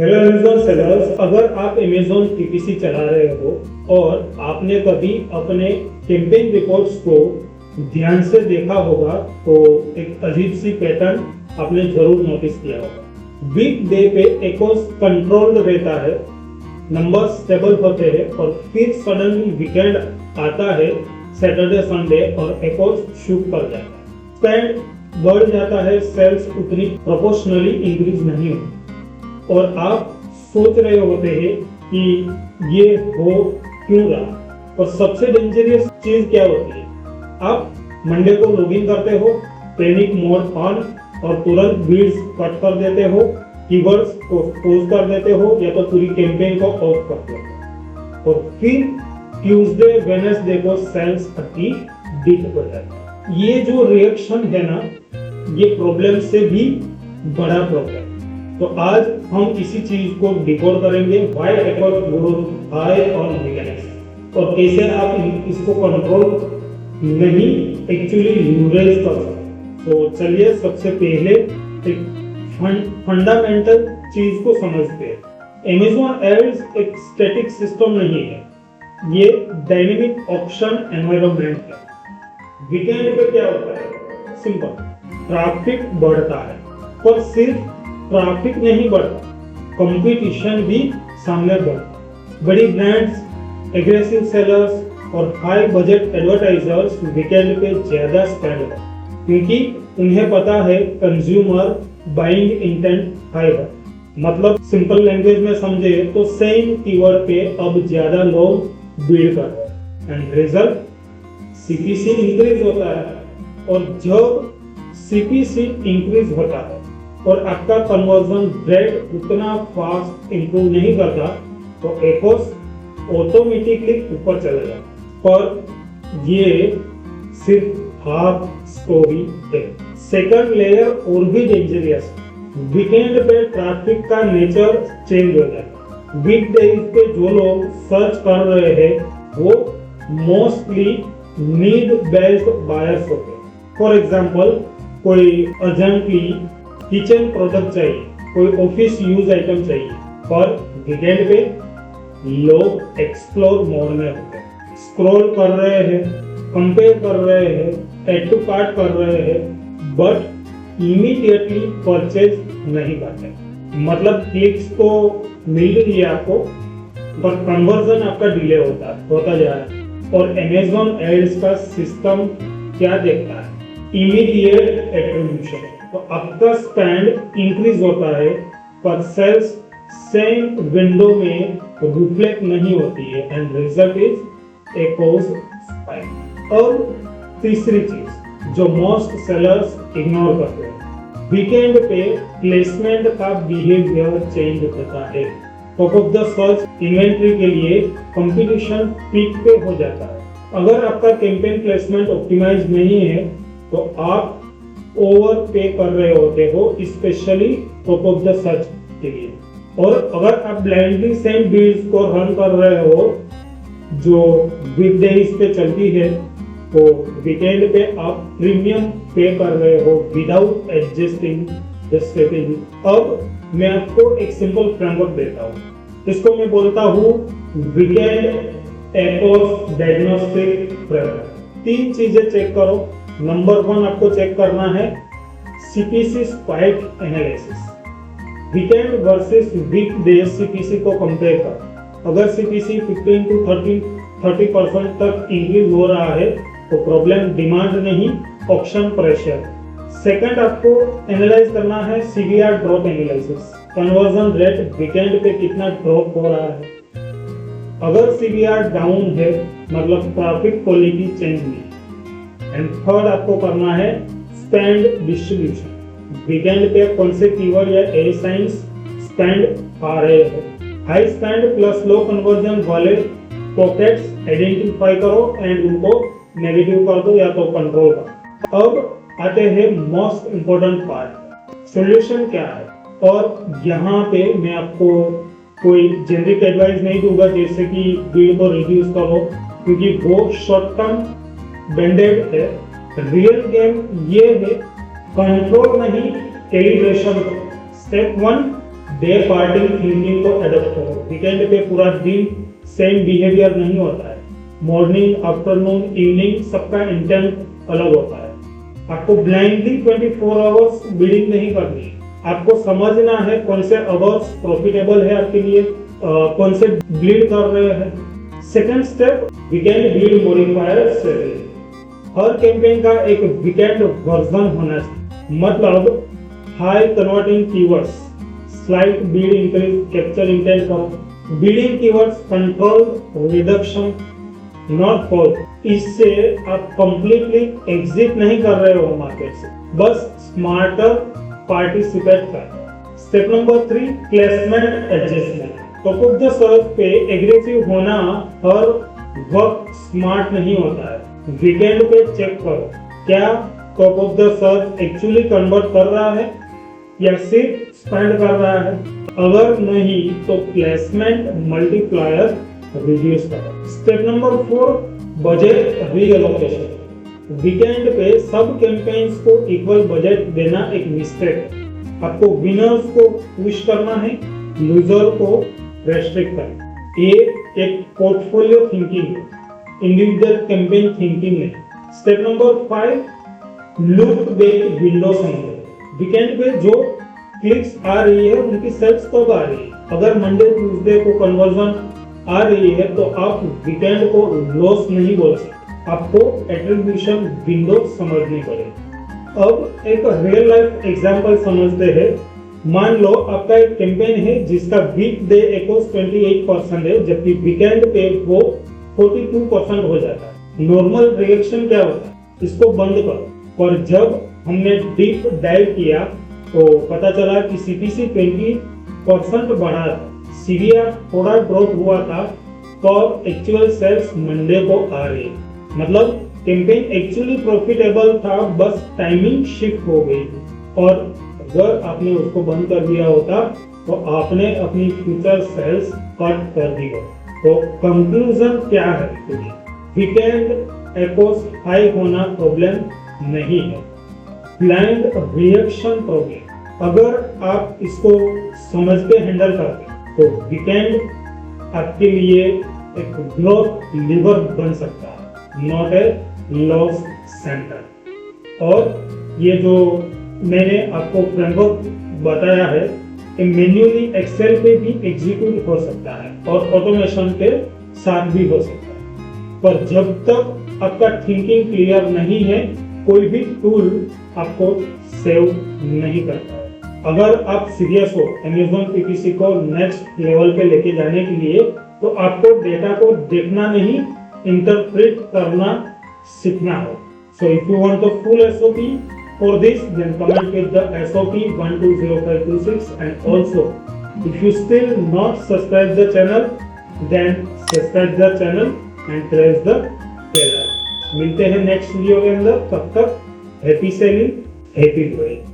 Hello Amazon sellers, अगर आप Amazon PPC चला रहे हो और आपने कभी अपने कैंपेन रिपोर्ट्स को ध्यान से देखा होगा तो एक अजीब सी पैटर्न आपने जरूर नोटिस किया होगा। वीक डे पे एकोस कंट्रोल्ड रहता है, नंबर स्टेबल होते हैं और फिर सडनली वीकेंड आता है, सैटरडे संडे, और एकोस शूट कर जाता है। स्पेंड बढ़ जाता है, सेल्स उतनी प्रोपोर्शनली इंक्रीज नहीं होती और आप सोच रहे होते हैं कि ये हो क्यों रहा। और सबसे डेंजरस चीज क्या होती है, आप मंडे को लॉगिन करते हो, पैनिक मोड ऑन, और तुरंत बीड्स कट कर देते हो, कीवर्ड्स को पोज कर देते हो या तो पूरी कैंपेन को ऑफ कर देते हो, और फिर ट्यूसडे वेडनेसडे को सेल्स 30 डिप हो जाता है। ये जो रिएक्शन है ना, ये प्रॉब्लम से भी बड़ा प्रॉब्लम। तो आज हम इसी चीज को डिकोड करेंगे, why एकोस growth high on weekends, और कैसे आप इसको कंट्रोल नहीं एक्चुअली यूटिलाइज कर सकते। तो चलिए सबसे पहले एक फंडामेंटल चीज को समझते हैं। अमेज़न एड्स एक स्टैटिक सिस्टम नहीं है, ये डायनेमिक ऑप्शन एनवायरनमेंट है। वीकेंड पे क्या होता है, सिंपल, ट्रैफिक बढ़ता है, पर सिर्फ ट्रैफिक नहीं बढ़ता, कंपटीशन भी सामने बढ़ता। बड़ी ब्रांड्स, एग्रेसिव सेलर्स और हाई बजट एडवर्टाइजर्स वीकेंड पे ज्यादा स्पेंड करते क्योंकि उन्हें पता है कंज्यूमर बाइंग इंटेंट हाई है। मतलब सिंपल लैंग्वेज में समझे तो सेम कीवर्ड पे अब ज्यादा लोग बिड कर रहे हैं एंड रिजल्ट CPC इंक्रीज होता है। और जब CPC इंक्रीज होता है और आपका कन्वर्जन रेट उतना फास्ट इंप्रूव नहीं करता तो एकोस ऑटोमेटिकली ऊपर चला जाता। पर ये सिर्फ हाफ स्टोरी है। सेकंड लेयर और भी डेंजरस, वीकेंड पे ट्रैफिक का नेचर चेंज हो जाता है। वीकडेज पे जो लोग सर्च कर रहे हैं वो मोस्टली नीड बेस्ड बायर्स होते हैं। फॉर एग्जांपल, कोई अर्जेंटली किचन प्रोडक्ट चाहिए, कोई ऑफिस यूज आइटम चाहिए, पर वीकेंड पे लोग एक्सप्लोर मोड में होते हैं, स्क्रॉल कर रहे हैं, कंपेयर कर रहे हैं, ऐड टू कार्ट कर रहे हैं, बट इमीडिएटली परचेज नहीं करते। मतलब क्लिक्स तो मिल रही है आपको, पर कन्वर्जन आपका डिले होता जा रहा है। और अमेज़न एड्स का सिस्टम क्या देखता है, इमीडिएट एट्रीब्यूशन। तो आपका स्पेंड इंक्रीज होता है पर सेल्स सेम विंडो में रिफ्लेक्ट नहीं होती है एंड रिजल्ट इज एकोस स्पाइक। और तीसरी चीज जो मोस्ट सेलर्स इग्नोर करते हैं, वीकेंड पे प्लेसमेंट का बिहेवियर चेंज होता है। Top of the search inventory के लिए कंपटीशन पीक पे हो जाता है। अगर आपका कैंपेन प्लेसमेंट ऑप्टिमाइज नहीं है तो आप ओवर पे कर रहे होते हो, specially top of the search के लिए। और अगर आप ब्लाइंडली सेम बीड्स को रन कर रहे हो जो वीकडेज पे चलती है तो वीकेंड पे आप प्रीमियम पे कर रहे हो विदाउट एडजस्टिंग द स्ट्रेटेजी। अब मैं आपको एक सिंपल फ्रेमवर्क देता हूँ, इसको मैं बोलता हूँ वीकेंड एकोस डायग्नोस्टिक फ्रेमवर्क। 3 चीजें चेक करो। नंबर 1 आपको चेक करना है CPC spike analysis. Weekend versus weekday CPC को कंपेयर कर। अगर CPC 15 to 30% तक इंक्रीज हो रहा है तो प्रॉब्लम डिमांड नहीं, ऑप्शन प्रेशर। सेकंड आपको एनालाइज करना है CVR drop analysis, conversion rate weekend पे कितना ड्रॉप हो रहा है। अगर CVR डाउन है मतलब ट्रैफिक क्वालिटी चेंज नहीं। एंड थर्ड आपको करना है स्पेंड डिस्ट्रीब्यूशन, वीकेंड पे कौन से कीवर्ड या एसाइंस स्पेंड आ रहे हैं। High spend plus low conversion वाले पॉकेट्स आइडेंटिफाई करो एंड उनको नेगेटिव कर दो या तो कंट्रोल करो। अब आते हैं मोस्ट इंपोर्टेंट पार्ट, सॉल्यूशन क्या है। और यहाँ पे मैं आपको कोई जेनरिक एडवाइस नहीं दूंगा जैसे कि बिल को रिड्यूस करो, क्योंकि वो शॉर्ट टर्म बैंडेड है। रियल गेम ये है कंट्रोल नहीं calibration. Step 1 day party thinking को अडॉप्ट करो। वीकेंड पे पूरा दिन सेम बिहेवियर नहीं होता है। मॉर्निंग, आफ्टरनून, इवनिंग सबका इंटेंट अलग होता है। आपको ब्लाइंडली 24 आवर्स बिल्डिंग नहीं करनी है। आपको समझना है कौन से आवर्स प्रॉफिटेबल है आपके लिए, कौन से ब्लीड कर रहे हैं। Second step, weekend bid modifier schedule. हर कैंपेन का एक वीकेंड वर्जन होना चाहिए, मतलब high converting keywords, slight bid increase, capture intent करो। Bidding keywords control, reduction, not fall. इससे आप कंप्लीटली एग्जिट नहीं कर रहे हो मार्केट से, बस स्मार्टर पार्टिसिपेट कर। Step number 3, placement adjustment. Top of the search पे एग्रेसिव होना हर वक्त स्मार्ट नहीं होता है। वीकेंड पे चेक करो, क्या top of the search actually convert कर रहा है या सिर्फ स्पेंड कर रहा है। अगर नहीं तो प्लेसमेंट मल्टीप्लायर रिड्यूस करो। Step number 4, budget reallocation. Weekend पे सब कैंपेन्स को इक्वल बजट देना एक मिस्टेक है। आपको विनर्स को पुश करना है, लूजर को रेस्ट्रिक्ट करना। ये एक पोर्टफोलियो थिंकिंग है, इंडिविजुअल कैंपेन थिंकिंग है। Step number 5, look back window समझो। वीकेंड पे जो क्लिक्स आ रही है उनकी सेल्स कब आ रही है। अगर मंडे ट्यूसडे को कन्वर्जन आ रही है तो आप वीकेंड को लॉस नहीं बोल सकते, आपको एट्रीब्यूशन विंडो समझनी पड़ेगी। अब एक रियल लाइफ एग्जांपल समझते हैं। मान लो आपका एक कैंपेन है जिसका वीक डे एक्स 28% है, जबकि वीकेंड पे वो 42% हो जाता है। नॉर्मल रिएक्शन क्या होता है, इसको बंद करो। पर जब हमने डीप डाइव किया तो पता चला कि सीपीसी 20% बढ़ा था, सीवीआर थोड़ा ड्रॉप हुआ था, तो एक्चुअल सेल्स मंडे को आ रही है। मतलब कैंपेन एक्चुअली प्रॉफिटेबल था, बस टाइमिंग शिफ्ट हो गई। और अगर आपने उसको बंद कर दिया होता तो आपने अपनी फ्यूचर सेल्स कट कर दी हो। तो कंक्लूजन क्या है, वीकेंड एक्स हाई होना प्रॉब्लम नहीं है, ब्लाइंड रिएक्शन प्रॉब्लम। अगर आप इसको समझ के हैंडल करते तो वीकेंड आपके लिए एक ग्रोथ लीवर बन सकता है, नॉट ए लॉस सेंटर। और ये जो मैंने आपको फ्रेमवर्क बताया है, ये मैन्युअली एक्सेल पे भी एग्जीक्यूट हो सकता है और ऑटोमेशन के साथ भी हो सकता है। पर जब तक आपका थिंकिंग क्लियर नहीं है, कोई भी टूल आपको सेव नहीं करता है। अगर आप सीरियस हो Amazon PPC को नेक्स्ट लेवल पे लेके जाने के लिए, तो आपको डेटा को देखना नहीं, इंटरप्रेट करना सीखना हो। So if you want the full SOP for this, then comment with the SOP 120526, and also if you still not subscribe the channel, then subscribe the channel and press the bell icon। मिलते हैं next video के अंदर, तब तक happy selling, happy growing.